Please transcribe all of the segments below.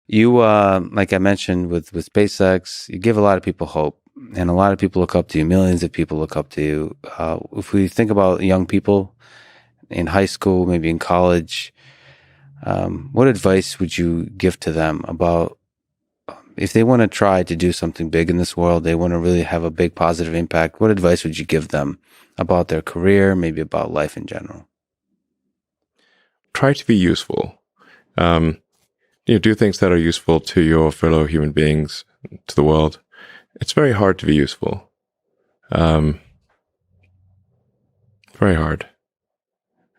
You, like I mentioned with SpaceX, you give a lot of people hope, and a lot of people look up to you. Millions of people look up to you. If we think about young people in high school, maybe in college, what advice would you give to them about if they want to try to do something big in this world, they want to really have a big positive impact? What advice would you give them about their career, maybe about life in general? Try to be useful. Do things that are useful to your fellow human beings, to the world. It's very hard to be useful. Very hard.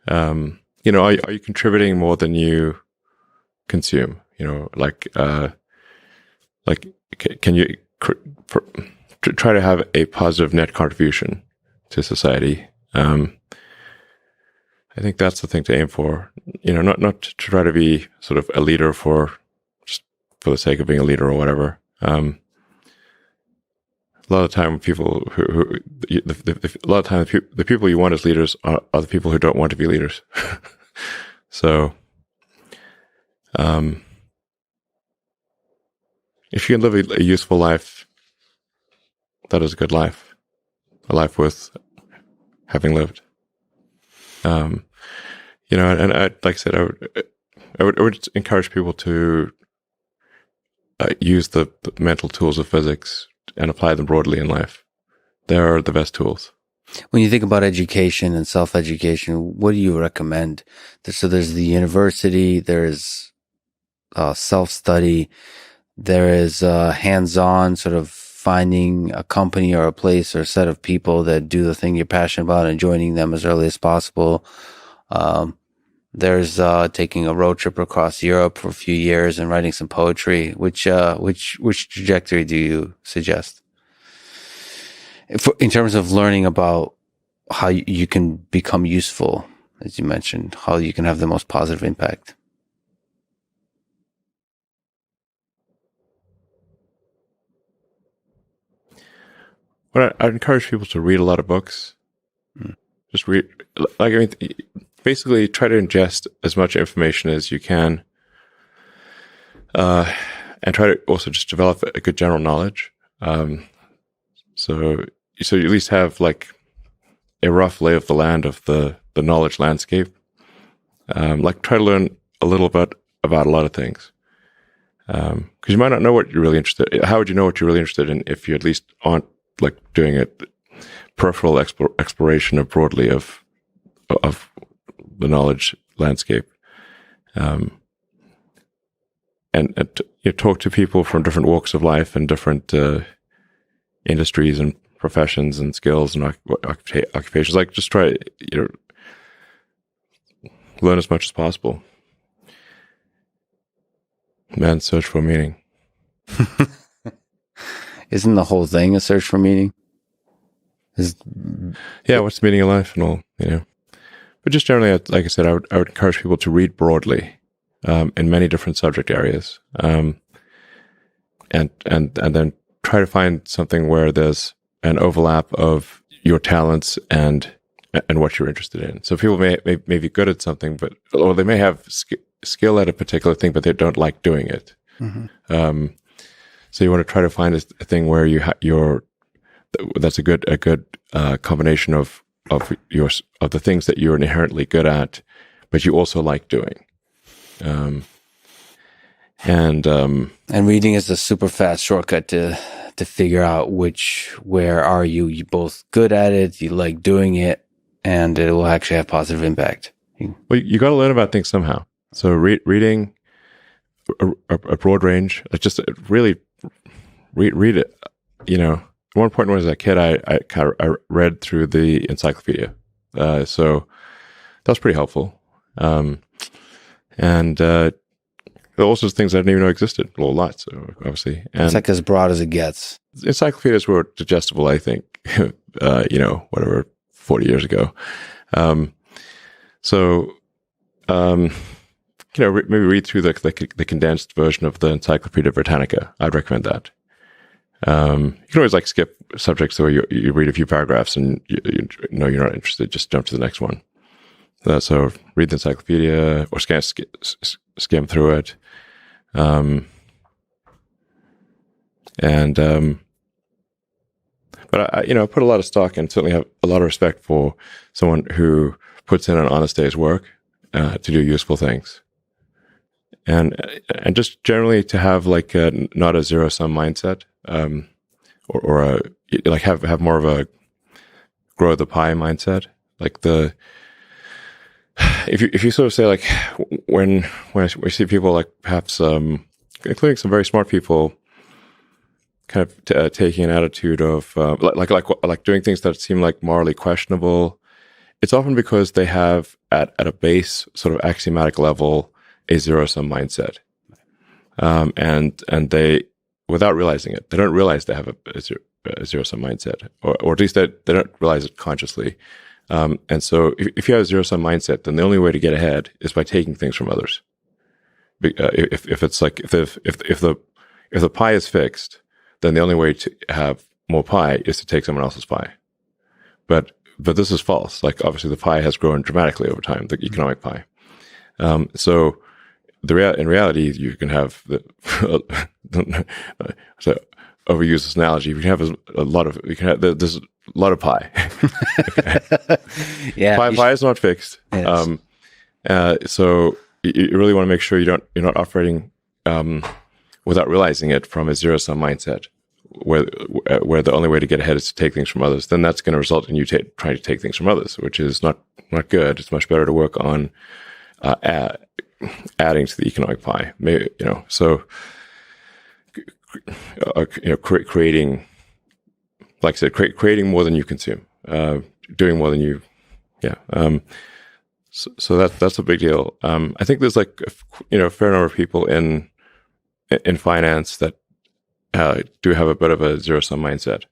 Are you contributing more than you consume? Can you try to have a positive net contribution to society? I think that's the thing to aim for. Not to try to be sort of a leader just for the sake of being a leader or whatever. A lot of time, the people you want as leaders are the people who don't want to be leaders. So, if you can live a useful life, that is a good life, a life worth having lived. And like I said, I would encourage people to use the mental tools of physics and apply them broadly in life. They're the best tools. When you think about education and self-education, what do you recommend? So there's the university, there's self-study, there is hands-on, sort of finding a company or a place or a set of people that do the thing you're passionate about and joining them as early as possible. There's taking a road trip across Europe for a few years and writing some poetry. Which trajectory do you suggest? In terms of learning about how you can become useful, as you mentioned, how you can have the most positive impact. Well, I'd encourage people to read a lot of books. Just read, basically try to ingest as much information as you can, and try to also just develop a good general knowledge. So you at least have like a rough lay of the land of the knowledge landscape. Try to learn a little bit about a lot of things. Because you might not know what you're really interested in. How would you know what you're really interested in if you at least aren't doing a peripheral exploration broadly of the knowledge landscape? And talk to people from different walks of life and different industries and professions and skills and occupations. Just try learn as much as possible. Man's search for meaning. Isn't the whole thing a search for meaning? Yeah, what's the meaning of life and all, But just generally, like I said, I would encourage people to read broadly in many different subject areas, and then try to find something where there's an overlap of your talents and what you're interested in. So people may be good at something, or they may have skill at a particular thing, but they don't like doing it. Mm-hmm. So you want to try to find a thing where that's a good combination of the things that you're inherently good at, but you also like doing. And reading is a super fast shortcut to figure out where are you both good at it, you like doing it, and it will actually have positive impact. Well, you got to learn about things somehow. So reading a broad range, just really read it. At one point when I was a kid, I read through the encyclopedia. So that was pretty helpful. And also things I didn't even know existed. Well, lots, so obviously. And it's like as broad as it gets. Encyclopedias were digestible, I think, 40 years ago. Maybe read through the condensed version of the Encyclopedia Britannica. I'd recommend that. You can always skip subjects where you read a few paragraphs and you know you're not interested, just jump to the next one. So read the encyclopedia or skim through it. And but I put a lot of stock and certainly have a lot of respect for someone who puts in an honest day's work to do useful things, and just generally to have like not a zero sum mindset, or a like have more of a grow the pie mindset. Like if you sort of say like when we see people like perhaps including some very smart people kind of taking an attitude of like doing things that seem like morally questionable, it's often because they have at a base sort of axiomatic level a zero sum mindset, and they, without realizing it, they don't realize they have a zero sum mindset, or at least they don't realize it consciously. And so if you have a zero sum mindset, then the only way to get ahead is by taking things from others. If it's like if the pie is fixed, then the only way to have more pie is to take someone else's pie. But this is false. Like obviously the pie has grown dramatically over time, the economic pie. So in reality, you can have so overuse this analogy. You can have there's a lot of pie. Yeah, pie is not fixed. Yes. So you really want to make sure you're not operating without realizing it from a zero sum mindset, where the only way to get ahead is to take things from others. Then that's going to result in you trying to take things from others, which is not good. It's much better to work on adding to the economic pie. Maybe, so creating, like I said, creating more than you consume, doing more than you, So that's a big deal. I think there's like a fair number of people in finance that do have a bit of a zero sum mindset.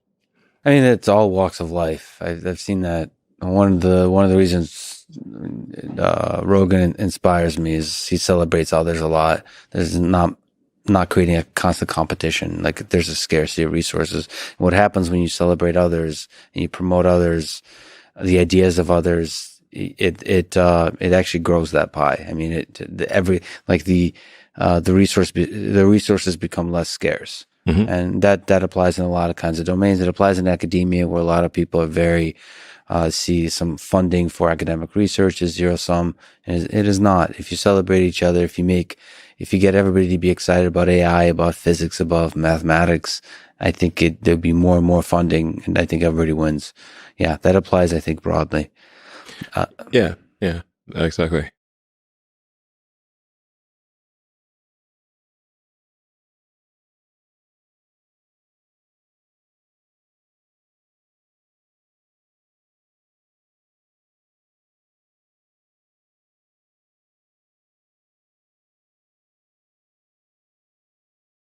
I mean, it's all walks of life. I've seen that. One of the reasons Rogan inspires me is he celebrates others a lot. There's not creating a constant competition. Like there's a scarcity of resources. And what happens when you celebrate others and you promote others, the ideas of others, it actually grows that pie. I mean, the resources become less scarce. Mm-hmm. And that applies in a lot of kinds of domains. It applies in academia, where a lot of people are very see some funding for academic research is zero sum. And it is not. If you celebrate each other, if you get everybody to be excited about AI, about physics, about mathematics, I think there'll be more and more funding, and I think everybody wins. Yeah, that applies, I think, broadly. Yeah, exactly.